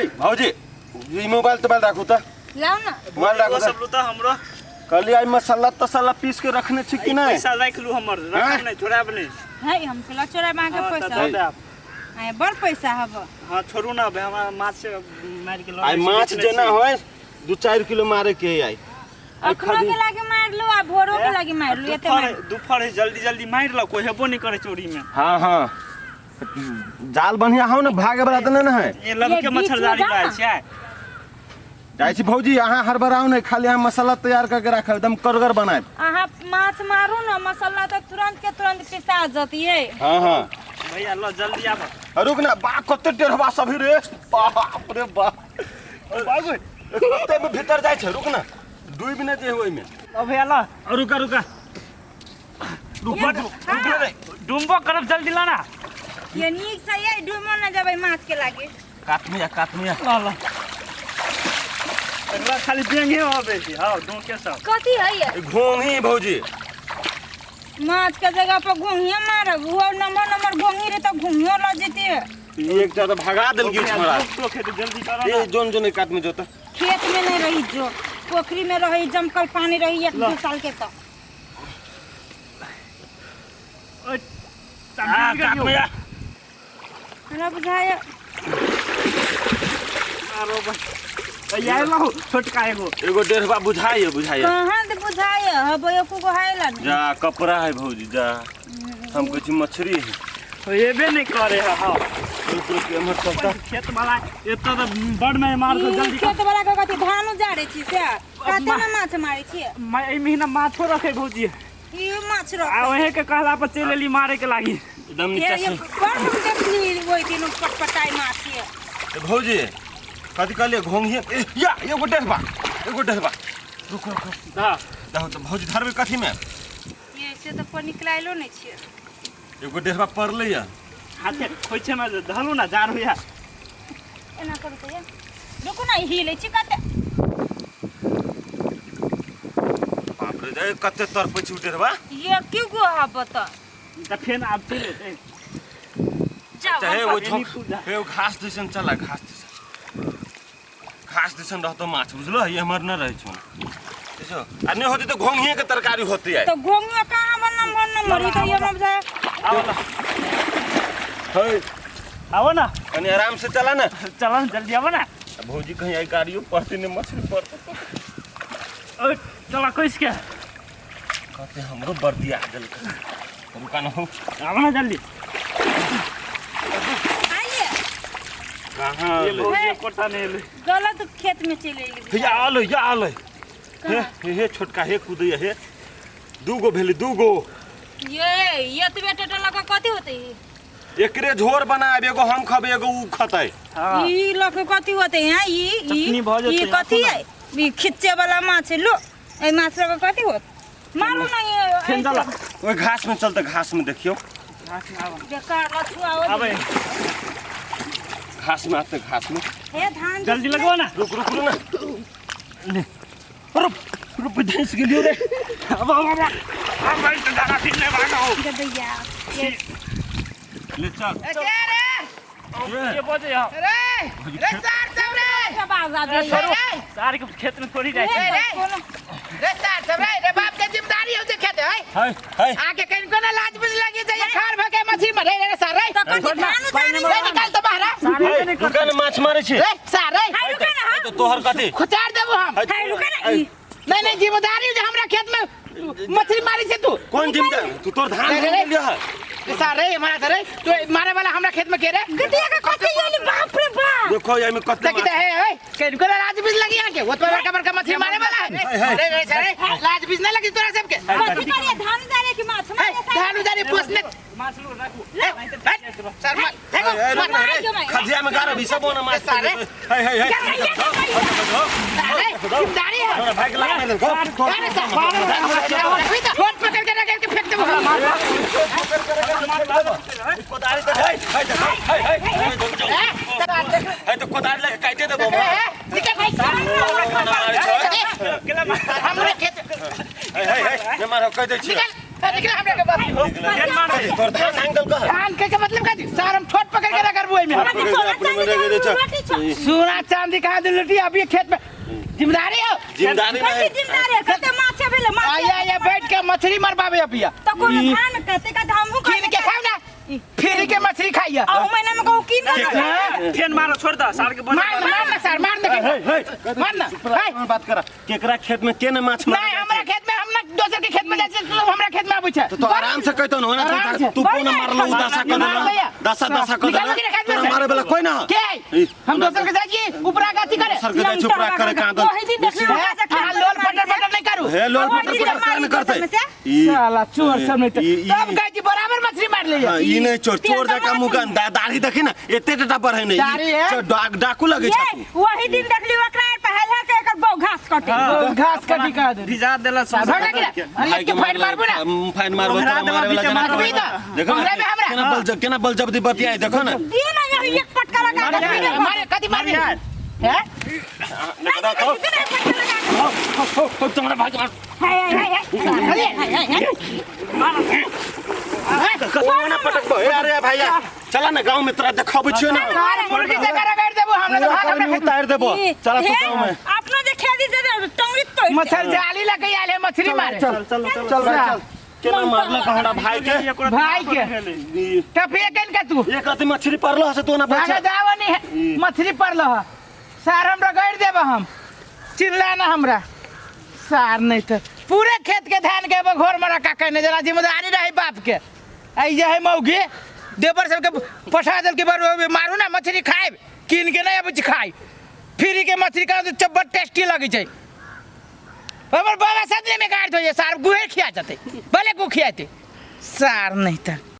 है भौजी ई मोबाइल तोबाइल राखू त लाओ ना मोबाइल राखू सब लू त हमरो कल आई मसाला तसाला पीस के रखने छी कि नहीं पैसा राख लू हमर रखब नहीं छोड़ाब नहीं है हम केला चोरा मांगे पैसा आए बड़ पैसा हब हां छोड़ू ना हमरा माछ से मार के आई माछ जेना होय 2-4 किलो मारे के आई अखनो के लागे मार लो आ भोरो के लागे मार लो एते मार दोपहर जल्दी जल्दी मार लो कोई हेबो नहीं करे चोरी में हां हां जाल बढ़िया हो ना भागे वाला त नहीं है ये लबके मच्छरदारी लाए छै जाय छी भौजी अहाँ हड़बड़ाओ नहीं खाली हम मसाला तैयार करके रखब एकदम करगर बनाए अहाँ माछ मारू ना मसाला तो तुरंत के तुरंत पिसा जतिए हां हां भैया लो जल्दी आब रुक ना बा कते टेढ़वा सब रे बाप रे बाप बाबू कते में भीतर जाय छै रुक ना 2 मिनट होय में ओ भैया लो रुका रुका डुम्बो करब जल्दी लाना ये नीक से ये डुमो ना जबै माछ के लागे काटमिया ला ला एकरा खाली बेंगे होबे छी हां डोके सब कथी है ये घोंघी भौजी माछ के जगह पर घोंघिया मारब वो नंबर घोंघी रे तो घोंघियो ल जेते एक ज्यादा भगा देल गिर छोड़ा तो खेत जल्दी करो ये जोन काट में जोता खेत में नहीं रही जो पोखरी में रही जमकल पानी रही 1-2 साल के तो ओ काटमिया हमरा बुझाया आरो भैया लो छोटका एगो डेढ़वा बुझाइए कहां से बुझाया हब एको को हाइला जा कपड़ा है भौजी जा हम कुछ मछली है तो येबे नहीं करे हां के हमर सबटा खेत वाला एत तो बड़ में मार दो जल्दी खेत वाला के कथि धान उजाड़े छी से काते में माछ मारे छी मैं ए महीना माछो रखे भौजी ई माछ रख आ ओहे के कहला पर चल एली मारे के लागी एकदम नीचे से पर हम देखली ओइ दिन पटपटाई माछ है भौजी कथि कहले घोंघी या एगो डेढ़वा रुक दा दाहो तो भौजी धरबे कथि में ये से तो पर निकलाइलो नहीं छी एगो डेढ़वा पड़ले या हाथे खोइछे में धलू ना जार होया एना करू तो ये रुको ना हिले छी कते बाप रे जे कते तर पछ डेढ़वा ये क्यों गो हबत त फेन आब चले चाहे वो हे घास दिसन चला घास दिसन रहतो माछ बुझलो ये हमर न रहै छौ देखो आ नहीं होती तो घोंघिए के तरकारी होती है तो घोंघिया कहां बनम मरी तो ये मब जाए आओ ना हे आओ ना कनी आराम से चला ना चल जल्दी आओ ना भौजी कहीं आई गाड़ियो पड़ती ने मछली पड़ते ओ चला कइस के कहते हमरो बर्दिया देल रुका न हो आओ ना जल्दी आइए कहां ये भौजी कोटा नहीं ले गलत खेत में चले गेली या आले हे छोटका हे कूदिया हे दूगो भेली दूगो ये तो बेटा लगा कथि होते एकरे झोर बनाब एगो हम खबे एगो उ खतै हां ई लग कथि होते हैं ई कथि है ई खिच्चे वाला माछ लो ए माछ लग कथि होत मारो ना ये फेन चला ओए घास में चलते घास में देखियो बेकार लछुआ हो अबे घास में आते घास में हे धान जल्दी लगवा ना रुक ना ले रुक धंस गेलियो रे अब भाई तो दाना फिरने वाला हो दे भैया ये ले चल ये बोझ यहां रे सार सब रे सब आजाद है सारे के खेत में थोड़ी जाए रे सार सब रे बाप के जिम्मेदारी होते खेत है हाय आके कहीं को ना लाज बुझ लगी जाए खार भके मछली मरे रे सार रे तो कथि धान उतारी रे निकाल तो बाहर सारे नहीं दुकान माछ मारे छी रे सार रे हाय रुका ना तो तोहर कथि खुचार देबो हम हाय रुका ना ई नहीं जिम्मेदारी जो हमरा खेत में मछली मारी से तू कौन जिम्मेदार तू तोर धान लिया है रे सार रे हमारा धरे तो मारे वाला हमरा खेत में के रे गटिया का कथि ये बाप रे बाप देखो ये में कत्ते देखते है कहीं को ना लाज बुझ लगी आके वो तो बड़का मछली मारे वाला है रे सार रे लाज बुझ नहीं लगी तोरा सबके कथि करिए धान उतारे की माछ मारे धान उधारी पोसने माछलू रखो सर मत खजिया में गारा भी सब ना माछ सारे हाय जिम्मेदारी है हमरा भाई के लगा दे अरे सार फोन पकड़ के रख के फेंक दे कोदारी तो हाय तो कोदारी लगे काटे देबो हमरा खेत हाय ने मारो कह दे छी निकला हमरा के बात तोर धान एंगल का धान के मतलब का सर हम ठोट पकड़ के रखर बुए में सोना चांदी कहा दे लुटी अभी खेत में जिम्मेदारी हो जिम्मेदारी नहीं जिम्मेदारी है कते माछ भेले माछ आया बैठ के मछली मरबावे अभी तो कोनो धान कते का हमहु कीन के खाओ ना फिर के मछली खाइया आ महीना में कहू कीन के फेन मारो छोड़ दा सार के मार ना सर मार ना मार ना बात करा केकरा खेत में केने माछ मार नहीं हमरा खेत में हम ना दोसर के खेत में जाए तो हमरा खेत में आबै छै तो आराम से कहतो ना तू कोन मारलो दसा कर मारे वाला कोई ना के हम दोसर के जाई ऊपरा गाती करे सर के जाई ऊपरा करे कहां तो वही दिन देखली लोल फटर नहीं करू हे लोल फटर नहीं करते साला चोर सब नहीं तब गाजी बराबर मछली मार ले ई नहीं चोर जका मुगन दाढ़ी देखी ना एते टटा पर है नहीं डाकू लगे छ वही दिन देखली ओकरा पहला के एकर बौ घास कटे घास कटी का दे भिजा देला भगा के अरे के फाइन मारबो ना फाइन मारबो तो मारे वाला जना देखो ना केना बल जब्दी बतियाई देखो ना दिए ना यही एक पटका लगा मारे कति मार हैं देखो तुम्हारा भाग कतना पटक बो अरे भैया चला ना गांव में तोरा देखाबै छियो ना अरे मुर्गी से करा कर देबो हम लोग भाग अपने उतार देबो चला तू गांव में अपना जे खेती से टंगरी तो मच्छर जाली लगे आले मछली मारे चल केना मारला कहड़ा भाई के टफिए कन का तू एक अति मछली परलो से तो ना भागा जाव नहीं मछली परलो सार हमरा गड़ देबो हम चिल्ला ना हमरा सार नहीं तो पूरे खेत के धान के घोर मरा का कहने जना जिम्मेदारी रही बाप के आई जे है मौगी देवर सब के पठा दल के बार मारू ना मछली खाए किन के नहीं अब खाए फ्री के मछली का तो चब्बड़ टेस्टी लगे छै हमर बाबा सदने में गाड़ दो ये सार गुहे खिया जाते भले गु खियाते सार नहीं था